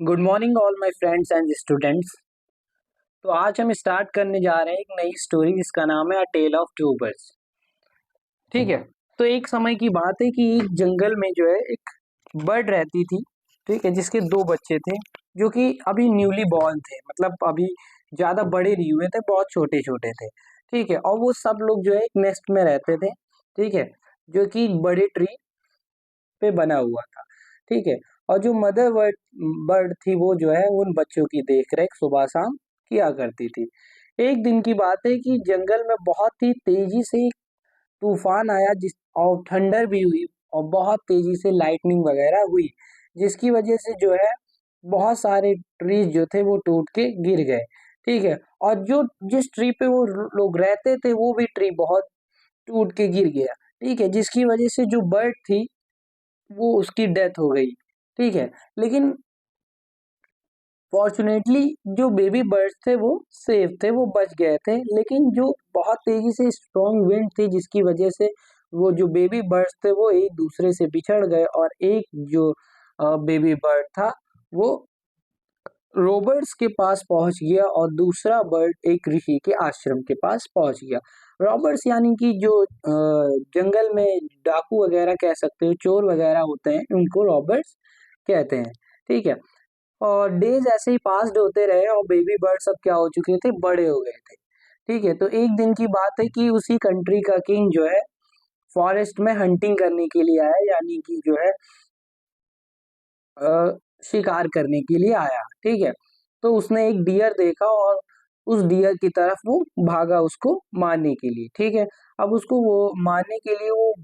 Good morning all my friends and students. तो आज हम स्टार्ट करने जा रहे हैं एक नई स्टोरी जिसका नाम है अ टेल ऑफ टू बर्ड्स। ठीक है। तो एक समय की बात है कि एक जंगल में जो है एक बर्ड रहती थी। ठीक है, जिसके दो बच्चे थे जो कि अभी न्यूली बॉर्न थे, मतलब अभी ज्यादा बड़े नहीं हुए थे, बहुत छोटे छोटे थे। ठीक है, और वो सब लोग जो है एक नेस्ट में रहते थे। ठीक है, जो कि एक बड़े ट्री पे बना हुआ था। ठीक है, और जो मदर बर्ड बर्ड थी वो जो है उन बच्चों की देखरेख सुबह शाम किया करती थी। एक दिन की बात है कि जंगल में बहुत ही तेजी से एक तूफान आया, जिस और ठंडर भी हुई और बहुत तेजी से लाइटनिंग वगैरह हुई, जिसकी वजह से जो है बहुत सारे ट्रीज जो थे वो टूट के गिर गए। ठीक है, और जो जिस ट्री पे वो लोग रहते थे वो भी ट्री बहुत टूट के गिर गया। ठीक है, जिसकी वजह से जो बर्ड थी वो उसकी डेथ हो गई। ठीक है, लेकिन फॉर्चुनेटली जो बेबी बर्ड्स थे वो सेफ थे, वो बच गए थे। लेकिन जो बहुत तेजी से स्ट्रॉन्ग विंड थी जिसकी वजह से वो जो बेबी बर्ड्स थे वो एक दूसरे से बिछड़ गए, और एक जो बेबी बर्ड था वो रॉबर्ट्स के पास पहुंच गया और दूसरा बर्ड एक ऋषि के आश्रम के पास पहुंच गया। रॉबर्ट्स यानी कि जो जंगल में डाकू वगैरह कह सकते हो, चोर वगैरह होते हैं, उनको रॉबर्ट्स कहते हैं। ठीक है, और डेज ऐसे ही पास्ड होते रहे और बेबी बर्ड सब क्या हो चुके थे, बड़े हो गए थे। ठीक है, तो एक दिन की बात है कि उसी कंट्री का किंग जो है फॉरेस्ट में हंटिंग करने के लिए आया, यानी कि जो है शिकार करने के लिए आया। ठीक है, तो उसने एक डियर देखा और उस डियर की तरफ वो भागा उसको मारने के लिए। ठीक है, अब उसको वो मारने के लिए वो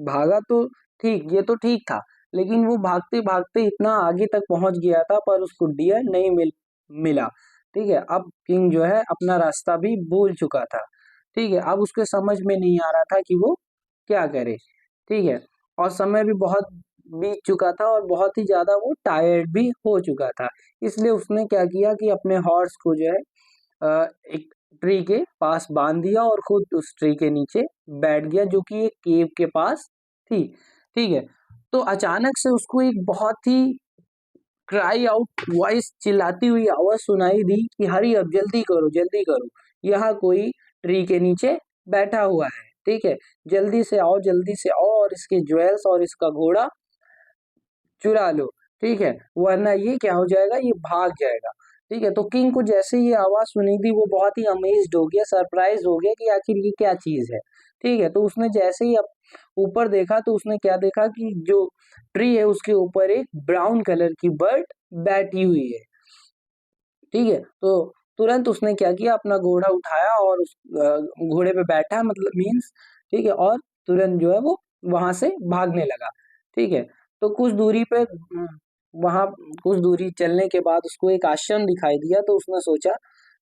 भागा तो ठीक, ये तो ठीक था, लेकिन वो भागते भागते इतना आगे तक पहुंच गया था पर उसको डियर नहीं मिला। ठीक है, अब किंग जो है अपना रास्ता भी भूल चुका था। ठीक है, अब उसके समझ में नहीं आ रहा था कि वो क्या करे। ठीक है, और समय भी बहुत बीत चुका था और बहुत ही ज़्यादा वो टायर्ड भी हो चुका था। इसलिए उसने क्या किया कि अपने हॉर्स को जो है एक ट्री के पास बांध दिया और खुद उस ट्री के नीचे बैठ गया, जो कि एक केव के पास थी। ठीक है, तो अचानक से उसको एक बहुत ही क्राई आउट वॉइस, चिल्लाती हुई आवाज सुनाई दी कि हरी अब जल्दी करो, यहाँ कोई ट्री के नीचे बैठा हुआ है। ठीक है, जल्दी से आओ और इसके ज्वेल्स और इसका घोड़ा चुरा लो। ठीक है, वरना ये क्या हो जाएगा, ये भाग जाएगा। ठीक है, तो किंग को जैसे ये आवाज सुनी थी वो बहुत ही अमेज्ड हो गया, सरप्राइज हो गया कि आखिर ये क्या चीज है। ठीक है, तो उसने जैसे ही ऊपर देखा तो उसने क्या देखा कि जो ट्री है उसके ऊपर एक ब्राउन कलर की बर्ड बैठी हुई है। ठीक है, तो तुरंत उसने क्या किया, अपना घोड़ा उठाया और उस घोड़े पे बैठा, मतलब मीन्स। ठीक है, और तुरंत जो है वो वहां से भागने लगा। ठीक है, तो कुछ दूरी पे वहां कुछ दूरी चलने के बाद उसको एक आश्रम दिखाई दिया, तो उसने सोचा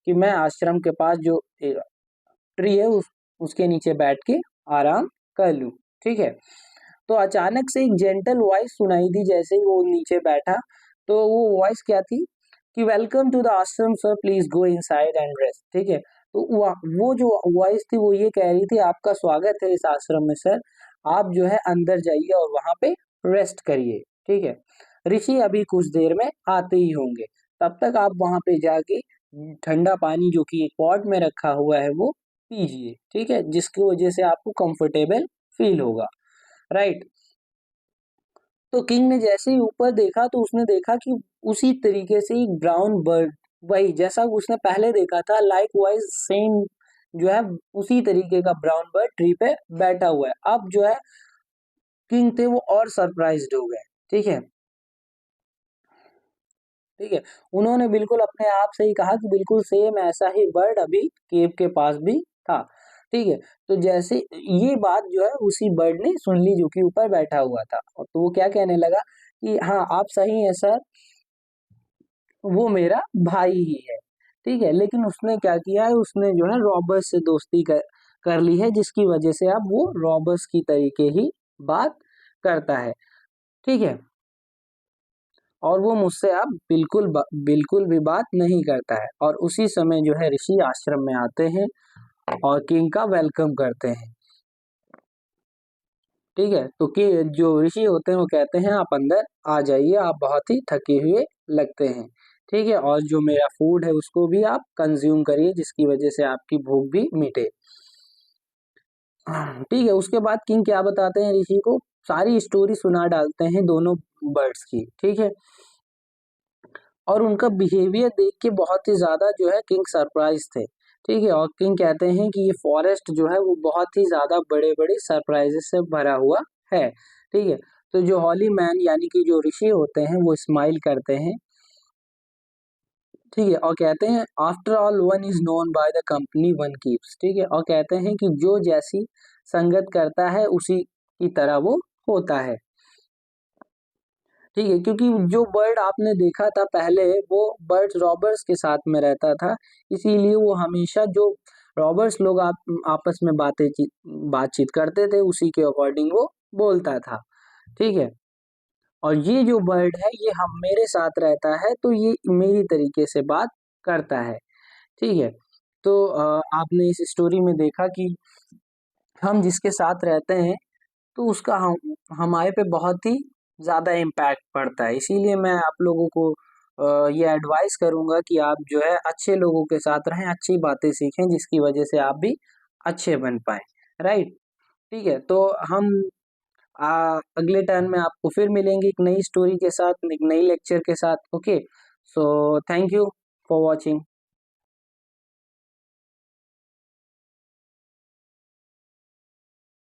कि मैं आश्रम के पास जो ट्री है उसके नीचे बैठ के आराम कर लूं। ठीक है, तो अचानक से एक जेंटल वॉइस सुनाई दी जैसे ही वो नीचे बैठा। तो वो वॉइस क्या थी कि वेलकम टू द आश्रम sir, please go inside and rest. ठीक है, तो वो जो वॉइस थी वो ये कह रही थी, आपका स्वागत है इस आश्रम में सर, आप जो है अंदर जाइए और वहां पे रेस्ट करिए। ठीक है, ऋषि अभी कुछ देर में आते ही होंगे, तब तक आप वहां पे जाके ठंडा पानी जो कि एक पॉट में रखा हुआ है वो पीजिए। ठीक है, जिसकी वजह से आपको कंफर्टेबल फील होगा। राइट, तो किंग ने जैसे ही ऊपर देखा तो उसने देखा कि उसी तरीके से एक ब्राउन बर्ड, वही जैसा उसने पहले देखा था, लाइक वाइज सेम जो है उसी तरीके का ब्राउन बर्ड ट्री पे बैठा हुआ है। अब जो है किंग थे वो और सरप्राइज्ड हो गए। ठीक है, ठीक है, उन्होंने बिल्कुल अपने आप से ही कहा कि बिल्कुल सेम ऐसा ही बर्ड अभी केव के पास भी था। ठीक है, तो जैसे ये बात जो है उसी बर्ड ने सुन ली जो कि ऊपर बैठा हुआ था, और तो वो क्या कहने लगा कि हाँ आप सही है सर, वो मेरा भाई ही है। ठीक है, लेकिन उसने क्या किया है, उसने जो है रॉबर्स से दोस्ती कर ली है, जिसकी वजह से अब वो रॉबर्स की तरीके ही बात करता है। ठीक है, और वो मुझसे अब बिल्कुल भी बात नहीं करता है। और उसी समय जो है ऋषि आश्रम में आते हैं और किंग का वेलकम करते हैं। ठीक है, तो कि जो ऋषि होते हैं वो कहते हैं आप अंदर आ जाइए, आप बहुत ही थके हुए लगते हैं, ठीक है। और जो मेरा फूड है उसको भी आप कंज्यूम करिए, जिसकी वजह से आपकी भूख भी मिटे। ठीक है। उसके बाद किंग क्या बताते हैं ऋषि को, सारी स्टोरी सुना डालते हैं दोनों बर्ड्स की, ठीक है। और उनका बिहेवियर देख के बहुत ही ज्यादा जो है किंग सरप्राइज थे, ठीक है। और किंग कहते हैं कि ये फॉरेस्ट जो है वो बहुत ही ज्यादा बड़े बड़े सरप्राइजेस से भरा हुआ है, ठीक है। तो जो हॉली मैन यानी कि जो ऋषि होते हैं वो स्माइल करते हैं, ठीक है। और कहते हैं after all one is known by the company one keeps, ठीक है। और कहते हैं कि जो जैसी संगत करता है उसी की तरह वो होता है, ठीक है। क्योंकि जो बर्ड आपने देखा था पहले वो बर्ड रॉबर्स के साथ में रहता था, इसीलिए वो हमेशा जो रॉबर्स लोग आप आपस में बातचीत करते थे उसी के अकॉर्डिंग वो बोलता था, ठीक है। और ये जो बर्ड है ये हम मेरे साथ रहता है तो ये मेरी तरीके से बात करता है, ठीक है। तो आपने इस स्टोरी में देखा कि हम जिसके साथ रहते हैं तो उसका हम हमारे पे बहुत ही ज़्यादा इम्पैक्ट पड़ता है। इसीलिए मैं आप लोगों को ये एडवाइस करूँगा कि आप जो है अच्छे लोगों के साथ रहें, अच्छी बातें सीखें जिसकी वजह से आप भी अच्छे बन पाएँ, राइट? ठीक है, तो हम अगले टर्न में आपको फिर मिलेंगे एक नई स्टोरी के साथ, एक नई लेक्चर के साथ, okay? So thank you for watching.